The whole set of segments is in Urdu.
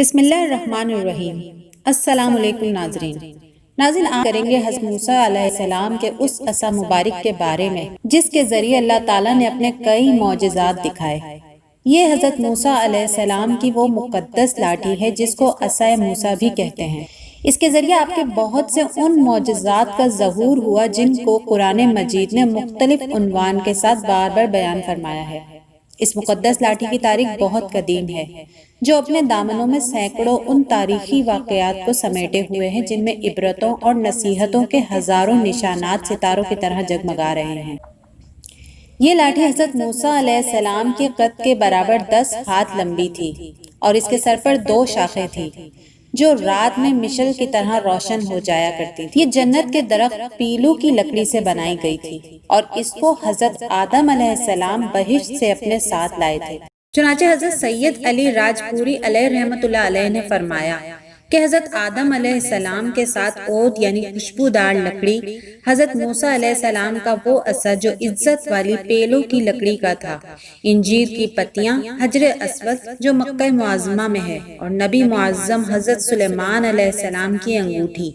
بسم اللہ الرحمن الرحیم۔ السلام علیکم ناظرین آج کریں گے حضرت موسیٰ علیہ السلام کے اس عصا مبارک کے بارے میں جس کے ذریعے اللہ تعالیٰ نے اپنے کئی معجزات دکھائے۔ یہ حضرت موسیٰ علیہ السلام کی وہ مقدس لاٹھی ہے جس کو عصا موسیٰ بھی کہتے ہیں۔ اس کے ذریعے آپ کے بہت سے ان معجزات کا ظہور ہوا جن کو قرآن مجید نے مختلف عنوان کے ساتھ بار بار بیان فرمایا ہے۔ اس مقدس لاٹھی کی تاریخ بہت قدیم ہے، جو اپنے دامنوں میں سینکڑوں ان تاریخی واقعات کو سمیٹے ہوئے ہیں جن میں عبرتوں اور نصیحتوں کے ہزاروں نشانات ستاروں کی طرح جگمگا رہے ہیں۔ یہ لاٹھی حضرت موسیٰ علیہ السلام کے قد کے برابر 10 ہاتھ لمبی تھی اور اس کے سر پر 2 شاخیں تھیں جو رات میں مشل کی طرح روشن ہو جایا کرتی تھی۔ یہ جنت کے درخت پیلو کی لکڑی سے بنائی گئی تھی اور اس کو حضرت آدم علیہ السلام بہشت سے اپنے ساتھ لائے تھے۔ چنانچہ حضرت سید علی راجپوری علیہ رحمۃ اللہ علیہ نے فرمایا کہ حضرت آدم علیہ السلام کے ساتھ عود یعنی خوشبودار لکڑی، حضرت موسیٰ علیہ السلام کا وہ عصا جو عزت والی پیلوں کی لکڑی کا تھا، انجیر کی پتیاں، حجر اسود جو مکہ معظمہ میں ہے، اور نبی معظم حضرت سلیمان علیہ السلام کی انگوٹھی،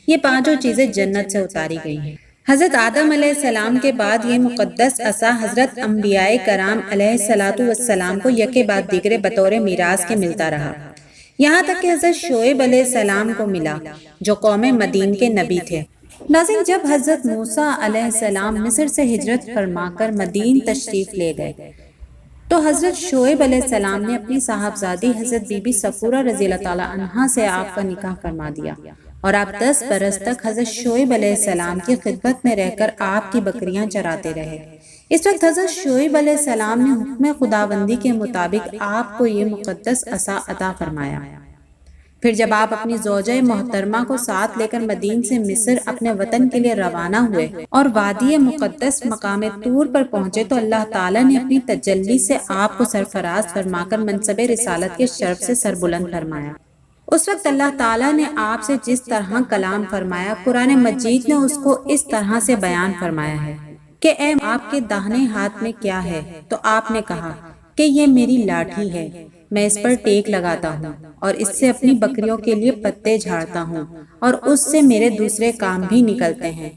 یہ 5 چیزیں جنت سے اتاری گئی ہیں۔ حضرت آدم علیہ السلام کے بعد یہ مقدس عصا حضرت انبیاء کرام علیہ السلام کو یکے بعد دیگرے بطور میراث کے ملتا رہا، یہاں تک کہ حضرت شعیب علیہ السلام کو ملا جو قوم مدین کے نبی تھے۔ ناظرین، جب حضرت موسیٰ علیہ السلام مصر سے ہجرت فرما کر مدین تشریف لے گئے تو حضرت شعیب علیہ السلام نے اپنی صاحبزادی حضرت بی بی صفورہ رضی اللہ تعالیٰ عنہا سے آپ کا نکاح فرما دیا اور آپ 10 برس تک حضرت شعیب علیہ السلام کی خدمت میں رہ کر آپ کی بکریاں چراتے رہے۔ اس وقت حضرت شعیب علیہ السلام نے حکم خداوندی کے مطابق آپ کو یہ مقدس عصا عطا فرمایا۔ پھر جب آپ اپنی زوجہ محترمہ کو ساتھ لے کر مدین سے مصر اپنے وطن کے لیے روانہ ہوئے اور وادی مقدس مقام طور پر پہنچے تو اللہ تعالیٰ نے اپنی تجلی سے آپ کو سرفراز فرما کر منصب رسالت کے شرف سے سربلند فرمایا۔ اس وقت اللہ تعالیٰ نے آپ سے جس طرح کلام فرمایا، قرآن مجید نے اس کو اس طرح سے بیان فرمایا ہے کہ اے آپ کے داہنے ہاتھ میں کیا ہے؟ تو آپ نے کہا کہ یہ میری لاٹھی ہے، میں اس پر ٹیک لگاتا ہوں اور اس سے اپنی بکریوں کے لیے پتے جھاڑتا ہوں اور اس سے میرے دوسرے کام بھی نکلتے ہیں۔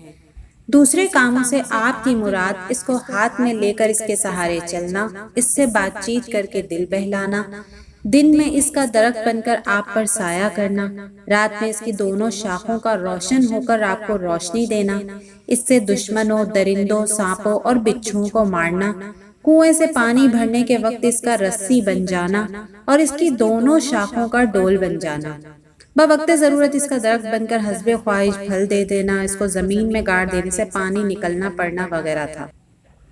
دوسرے کاموں سے آپ کی مراد اس کو ہاتھ میں لے کر اس کے سہارے چلنا، اس سے بات چیت کر کے دل بہلانا، دن میں اس کا درخت بن کر آپ پر سایہ کرنا، رات میں اس کی دونوں شاخوں کا روشن ہو کر آپ کو روشنی دینا، اس سے دشمنوں، درندوں، سانپوں اور بچھوؤں کو مارنا، کنویں سے پانی بھرنے کے وقت اس کا رسی بن جانا اور اس کی دونوں شاخوں کا ڈول بن جانا، بوقت ضرورت اس کا درخت بن کر حسب خواہش پھل دے دینا، اس کو زمین میں گاڑ دینے سے پانی نکلنا پڑنا وغیرہ تھا۔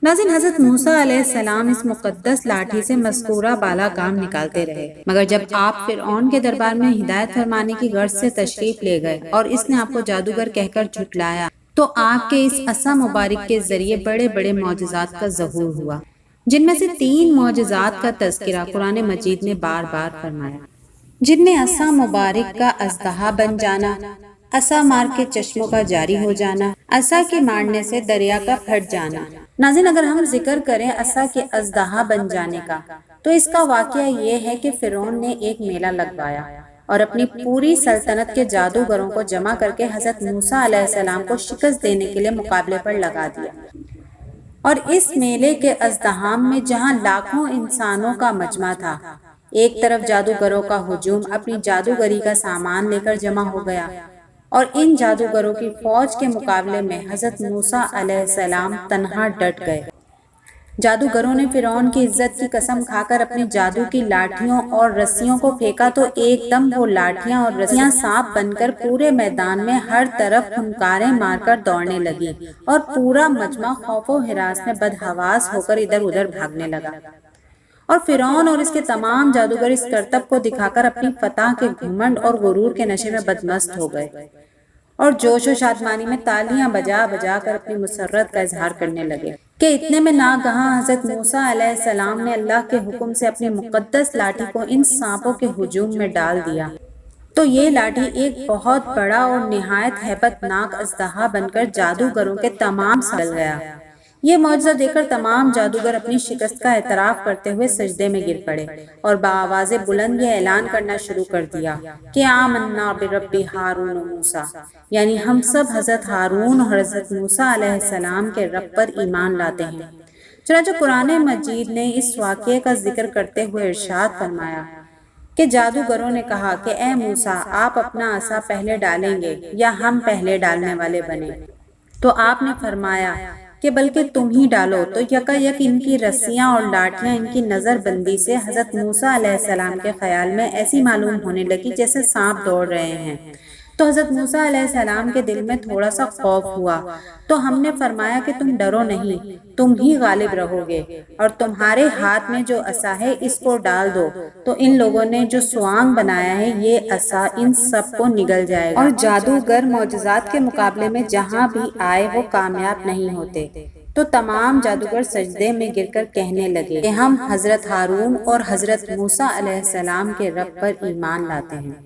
ناظرین، حضرت موسیٰ علیہ السلام اس مقدس لاٹھی سے مذکورہ بالا کام نکالتے رہے، مگر جب آپ فرعون کے دربار میں ہدایت فرمانے کی غرض سے تشریف لے گئے اور اس نے آپ کو جادوگر کہہ کر جھٹلایا تو آپ کے اس عصا مبارک کے ذریعے بڑے بڑے معجزات کا ظہور ہوا، جن میں سے 3 معجزات کا تذکرہ قرآن مجید نے بار بار فرمایا، جن میں عصا مبارک کا اژدہا بن جانا، عصا مار کے چشموں کا جاری ہو جانا، عصا کے مارنے سے دریا کا پھٹ جانا۔ ناظرین، اگر ہم ذکر کریں عصا کے اژدہا بن جانے کا تو اس کا واقعہ یہ ہے کہ فرعون نے ایک میلہ لگوایا اور اپنی پوری سلطنت کے جادوگروں کو جمع کر کے حضرت موسیٰ علیہ السلام کو شکست دینے کے لیے مقابلے پر لگا دیا، اور اس میلے کے ازدحام میں جہاں لاکھوں انسانوں کا مجمع تھا، ایک طرف جادوگروں کا ہجوم اپنی جادوگری کا سامان لے کر جمع ہو گیا اور ان جادوگروں کی فوج کے مقابلے میں حضرت موسیٰ علیہ السلام تنہا ڈٹ گئے۔ جادوگروں نے فرعون کی عزت کی قسم کھا کر اپنی جادو کی لاٹھیوں اور رسیوں کو پھینکا تو ایک دم وہ لاٹھیاں اور رسیاں سانپ بن کر پورے میدان میں ہر طرف پھنکاریں مار کر دوڑنے لگی اور پورا مجمع خوف و ہراس میں بدحواس ہو کر ادھر ادھر بھاگنے لگا، اور فرعون اور اس کے تمام جادوگر اس کرتب کو دکھا کر اپنی فتح کے گھمنڈ اور غرور کے نشے میں بدمست ہو گئے اور جوش و شادمانی میں تالیاں بجا بجا کر اپنی مسرت کا اظہار کرنے لگے کہ اتنے میں ناگہاں حضرت موسیٰ علیہ السلام نے اللہ کے حکم سے اپنی مقدس لاٹھی کو ان سانپوں کے ہجوم میں ڈال دیا تو یہ لاٹھی ایک بہت بڑا اور نہایت ہیبت ناک اژدہا بن کر جادوگروں کے تمام سل گیا۔ یہ معجزہ دیکھ کر تمام جادوگر اپنی شکست کا اعتراف کرتے ہوئے سجدے میں گر پڑے اور بآواز بلند یہ اعلان کرنا شروع کر دیا کہ آمنا برب ہارون و موسیٰ، یعنی ہم سب حضرت ہارون اور حضرت موسیٰ علیہ السلام کے رب پر ایمان لاتے ہیں۔ چنانچہ قرآن مجید نے اس واقعے کا ذکر کرتے ہوئے ارشاد فرمایا کہ جادوگروں نے کہا کہ اے موسیٰ، آپ اپنا عصا پہلے ڈالیں گے یا ہم پہلے ڈالنے والے بنے؟ تو آپ نے فرمایا کہ بلکہ تم ہی ڈالو۔ تو یکا یک ان کی رسیاں اور لاٹھیاں ان کی نظر بندی سے حضرت موسیٰ علیہ السلام کے خیال میں ایسی معلوم ہونے لگی جیسے سانپ دوڑ رہے ہیں۔ تو حضرت موسیٰ علیہ السلام کے دل میں تھوڑا سا خوف ہوا، تو ہم نے فرمایا کہ تم ڈرو نہیں، تم ہی غالب رہو گے، اور تمہارے ہاتھ میں جو عصا ہے اس کو ڈال دو۔ تو ان لوگوں نے جو سوانگ بنایا ہے یہ عصا ان سب کو نگل جائے گا، اور جادوگر معجزات کے مقابلے میں جہاں بھی آئے وہ کامیاب نہیں ہوتے۔ تو تمام جادوگر سجدے میں گر کر کہنے لگے کہ ہم حضرت ہارون اور حضرت موسیٰ علیہ السلام کے رب پر ایمان لاتے ہیں۔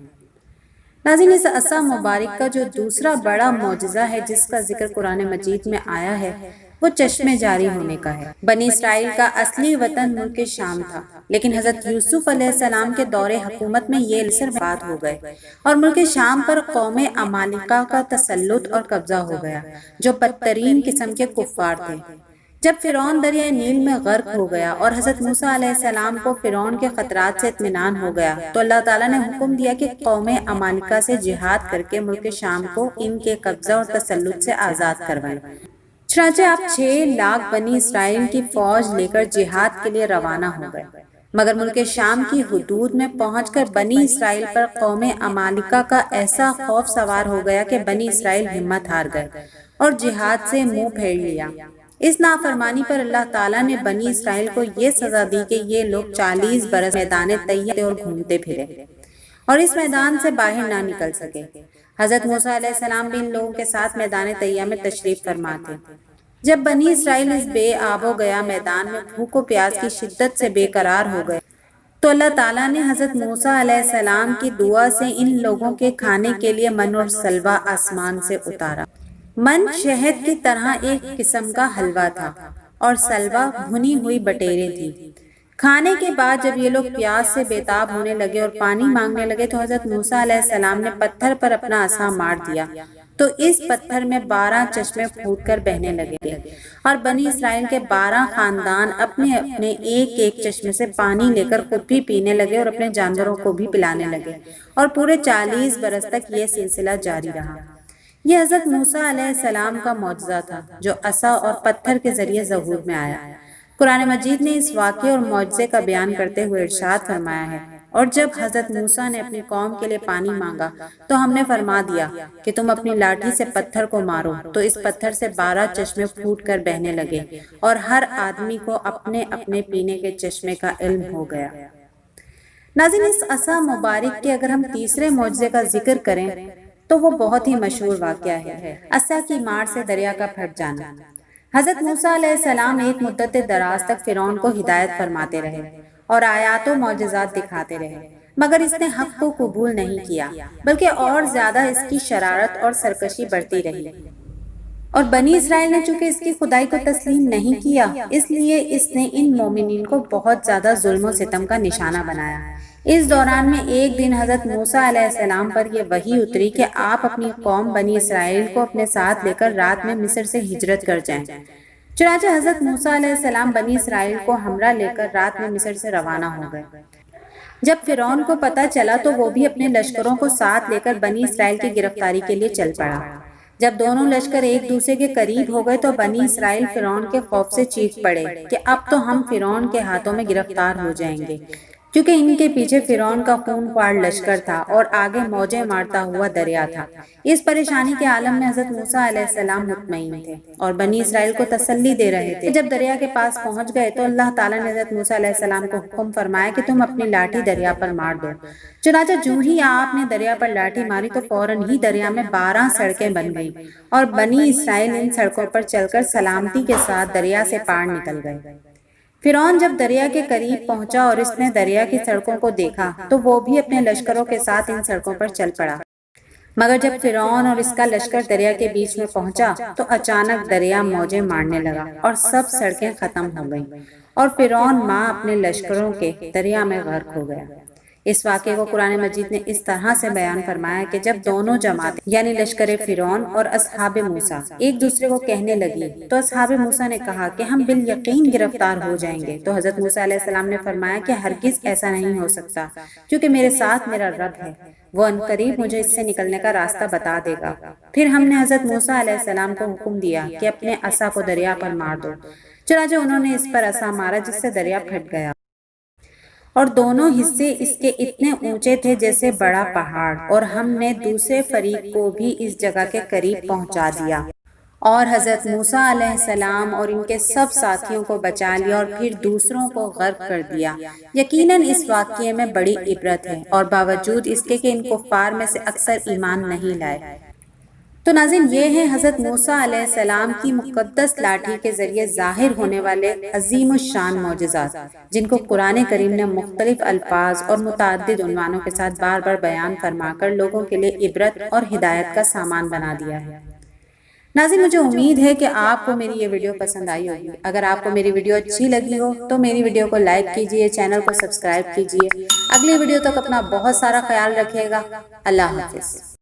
ناظرین، اس عصا مبارک کا جو دوسرا بڑا معجزہ ہے جس کا ذکر قرآن مجید میں آیا ہے وہ چشمے جاری ہونے کا ہے۔ بنی اسرائیل کا اصلی وطن ملک شام تھا، لیکن حضرت یوسف علیہ السلام کے دور حکومت میں یہ لسر بات ہو گئے اور ملک شام پر قوم عمالقہ کا تسلط اور قبضہ ہو گیا جو بدترین قسم کے کفار تھے۔ جب فرعون دریائے نیل میں غرق ہو گیا اور حضرت موسیٰ علیہ السلام کو فرعون کے خطرات سے اطمینان ہو گیا تو اللہ تعالیٰ نے حکم دیا کہ قوم عمالقہ سے جہاد کر کے ملک شام کو ان کے قبضہ اور تسلط سے آزاد کروائیں۔ چنانچہ آپ 6 لاکھ بنی اسرائیل کی فوج لے کر جہاد کے لیے روانہ ہو گئے، مگر ملک شام کی حدود میں پہنچ کر بنی اسرائیل پر قوم عمالقہ کا ایسا خوف سوار ہو گیا کہ بنی اسرائیل ہمت ہار گئے اور جہاد سے منہ پھیر لیا۔ اس نافرمانی پر اللہ تعالیٰ نے بنی اسرائیل کو یہ سزا دی کہ یہ لوگ 40 برس میدان طیب اور گھومتے پھرے اور اس میدان سے باہر نہ نکل سکے۔ حضرت موسیٰ علیہ السلام بھی ان لوگوں کے ساتھ میدان طیب میں تشریف فرما تھے۔ جب بنی اسرائیل اس بے آب و گیا میدان میں بھوک و پیاس کی شدت سے بے قرار ہو گئے تو اللہ تعالیٰ نے حضرت موسیٰ علیہ السلام کی دعا سے ان لوگوں کے کھانے کے لیے من اور سلوہ آسمان سے اتارا۔ من شہد کی طرح ایک قسم کا حلوہ تھا اور سلوہ بھنی ہوئی بٹیریں تھی۔ کھانے کے بعد جب یہ لوگ پیاس سے بے تاب ہونے لگے اور پانی مانگنے لگے تو حضرت موسیٰ علیہ السلام نے پتھر پر اپنا عصا مار دیا تو اس پتھر میں 12 چشمے پھوٹ کر بہنے لگے اور بنی اسرائیل کے 12 خاندان اپنے اپنے ایک ایک چشمے سے پانی لے کر خود بھی پینے لگے اور اپنے جانوروں کو بھی پلانے لگے، اور پورے 40 برس تک یہ سلسلہ جاری رہا۔ یہ حضرت موسیٰ علیہ السلام کا معجزہ تھا جو عصا اور پتھر کے ذریعے ظہور میں آیا۔ قرآن مجید نے اس واقعے اور معجزے کا بیان کرتے ہوئے ارشاد فرمایا ہے، اور جب حضرت موسیٰ نے اپنی قوم کے لیے پانی مانگا تو ہم نے فرما دیا کہ تم اپنی لاٹھی سے پتھر کو مارو، تو اس پتھر سے 12 چشمے پھوٹ کر بہنے لگے اور ہر آدمی کو اپنے اپنے پینے کے چشمے کا علم ہو گیا۔ ناظرین، اس عصا مبارک کے اگر ہم تیسرے معجزے کا ذکر کریں تو وہ بہت ہی مشہور واقعہ ہے، عصا کی مار سے دریا کا پھٹ جانا۔ حضرت موسیٰ علیہ السلام ایک مدت دراز تک فرعون کو ہدایت فرماتے رہے اور آیات و معجزات دکھاتے رہے، مگر اس نے حق کو قبول نہیں کیا بلکہ اور زیادہ اس کی شرارت اور سرکشی بڑھتی رہی، اور بنی اسرائیل نے چونکہ اس کی خدائی کو تسلیم نہیں کیا اس لیے اس نے ان مومنین کو بہت زیادہ ظلم و ستم کا نشانہ بنایا۔ اس دوران میں ایک دن حضرت موسیٰ علیہ السلام پر یہ وحی اتری کہ آپ اپنی قوم بنی اسرائیل کو اپنے ساتھ لے کر رات میں مصر سے ہجرت کر جائیں۔ چنانچہ حضرت موسیٰ علیہ السلام بنی اسرائیل کو ہمراہ لے کر رات میں مصر سے روانہ ہو گئے۔ جب فرعون کو پتہ چلا تو وہ بھی اپنے لشکروں کو ساتھ لے کر بنی اسرائیل کی گرفتاری کے لیے چل پڑا۔ جب دونوں لشکر ایک دوسرے کے قریب ہو گئے تو بنی اسرائیل فرعون کے خوف سے چیخ پڑے کہ اب تو ہم فرعون کے ہاتھوں میں گرفتار ہو جائیں گے، کیونکہ ان کے پیچھے فرعون کا خون خوار لشکر تھا اور آگے موجیں مارتا ہوا دریا تھا۔ اس پریشانی کے عالم میں حضرت موسیٰ علیہ السلام مطمئن تھے اور بنی اسرائیل کو تسلی دے رہے تھے۔ جب دریا کے پاس پہنچ گئے تو اللہ تعالیٰ نے حضرت موسیٰ علیہ السلام کو حکم فرمایا کہ تم اپنی لاٹھی دریا پر مار دو۔ چنانچہ جو ہی آپ نے دریا پر لاٹھی ماری تو فوراً ہی دریا میں 12 سڑکیں بن گئیں اور بنی اسرائیل ان سڑکوں پر چل کر سلامتی کے ساتھ دریا سے پار نکل گئے۔ فرعون جب دریا کے قریب پہنچا اور اس نے دریا کی سڑکوں کو دیکھا تو وہ بھی اپنے لشکروں کے ساتھ ان سڑکوں پر چل پڑا۔ مگر جب فرعون اور اس کا لشکر دریا کے بیچ میں پہنچا تو اچانک دریا موجیں مارنے لگا اور سب سڑکیں ختم ہو گئیں اور فرعون ماں اپنے لشکروں کے دریا میں غرق ہو گیا۔ اس واقعے کو قرآن مجید نے اس طرح سے بیان فرمایا کہ جب دونوں جماعتیں یعنی لشکر فرعون اور اصحاب موسیٰ ایک دوسرے کو کہنے لگی تو اصحاب موسیٰ نے کہا کہ ہم بالیقین گرفتار ہو جائیں گے، تو حضرت موسیٰ علیہ السلام نے فرمایا کہ ہرگز ایسا نہیں ہو سکتا، کیونکہ میرے ساتھ میرا رب ہے، وہ عنقریب مجھے اس سے نکلنے کا راستہ بتا دے گا۔ پھر ہم نے حضرت موسیٰ علیہ السلام کو حکم دیا کہ اپنے عصا کو دریا پر مار دو، چنانچہ انہوں نے اس پر عصا مارا جس سے دریا پھٹ گیا اور دونوں حصے اس کے اتنے اونچے تھے جیسے بڑا پہاڑ، اور ہم نے دوسرے فریق کو بھی اس جگہ کے قریب پہنچا دیا اور حضرت موسیٰ علیہ السلام اور ان کے سب ساتھیوں کو بچا لیا اور پھر دوسروں کو غرق کر دیا۔ یقیناً اس واقعے میں بڑی عبرت ہے، اور باوجود اس کے کہ ان کفار میں سے اکثر ایمان نہیں لائے۔ تو ناظرین، یہ ہیں حضرت موسیٰ علیہ السلام کی مقدس لاٹھی کے ذریعے ظاہر ہونے والے عظیم الشان معجزات، جن کو قرآن کریم نے مختلف الفاظ اور متعدد عنوانوں کے ساتھ بار بار بیان فرما کر لوگوں کے لیے عبرت اور ہدایت کا سامان بنا دیا ہے۔ ناظرین، مجھے امید ہے کہ آپ کو میری یہ ویڈیو پسند آئی ہوگی۔ اگر آپ کو میری ویڈیو اچھی لگی ہو تو میری ویڈیو کو لائک کیجئے، چینل کو سبسکرائب کیجئے۔ اگلی ویڈیو تک اپنا بہت سارا خیال رکھیے گا۔ اللہ حافظ۔